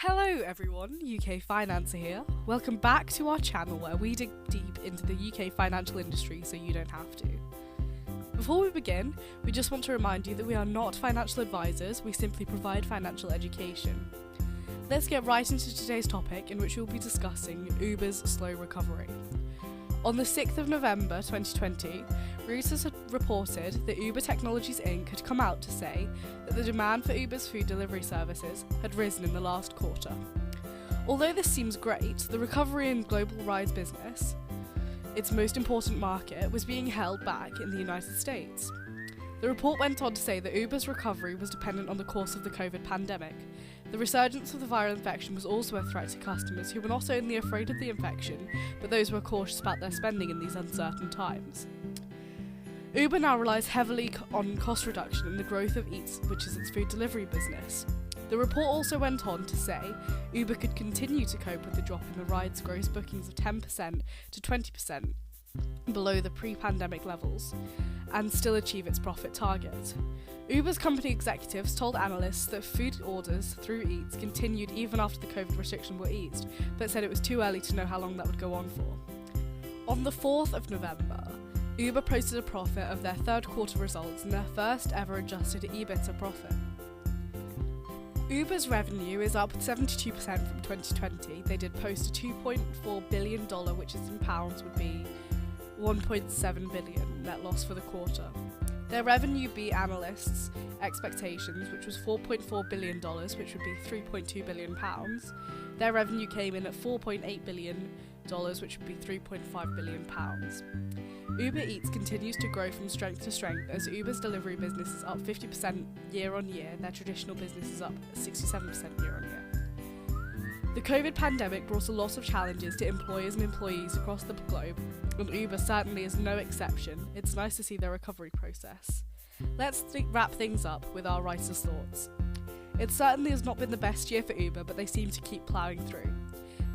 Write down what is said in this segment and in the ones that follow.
Hello everyone, UK Financer here. Welcome back to our channel where we dig deep into the UK financial industry so you don't have to. Before we begin, we just want to remind you that we are not financial advisors, we simply provide financial education. Let's get right into today's topic, in which we'll be discussing Uber's slow recovery. On the 6th of November 2020, Reuters had reported that Uber Technologies Inc. had come out to say that the demand for Uber's food delivery services had risen in the last quarter. Although this seems great, the recovery in global rides business, its most important market, was being held back in the United States. The report went on to say that Uber's recovery was dependent on the course of the COVID pandemic. The resurgence of the viral infection was also a threat to customers who were not only afraid of the infection, but those who were cautious about their spending in these uncertain times. Uber now relies heavily on cost reduction and the growth of Eats, which is its food delivery business. The report also went on to say Uber could continue to cope with the drop in the ride's gross bookings of 10% to 20% below the pre-pandemic levels and still achieve its profit target. Uber's company executives told analysts that food orders through Eats continued even after the COVID restrictions were eased, but said it was too early to know how long that would go on for. On the 4th of November, Uber posted a profit of their third quarter results and their first ever adjusted EBITDA profit. Uber's revenue is up 72% from 2020. They did post a $2.4 billion, which is in pounds would be 1.7 billion net loss for the quarter. Their revenue beat analysts' expectations, which was $4.4 billion, which would be 3.2 billion pounds. Their revenue came in at $4.8 billion, which would be 3.5 billion pounds. Uber Eats continues to grow from strength to strength as Uber's delivery business is up 50% year on year, their traditional business is up 67% year on year. The COVID pandemic brought a lot of challenges to employers and employees across the globe, and Uber certainly is no exception. It's nice to see their recovery process. Let's wrap things up with our writer's thoughts. It certainly has not been the best year for Uber, but they seem to keep ploughing through.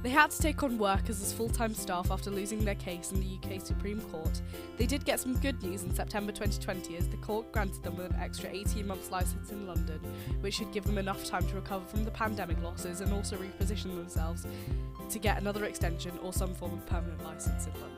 They had to take on workers as full-time staff after losing their case in the UK Supreme Court. They did get some good news in September 2020 as the court granted them with an extra 18 months licence in London, which should give them enough time to recover from the pandemic losses and also reposition themselves to get another extension or some form of permanent licence in London.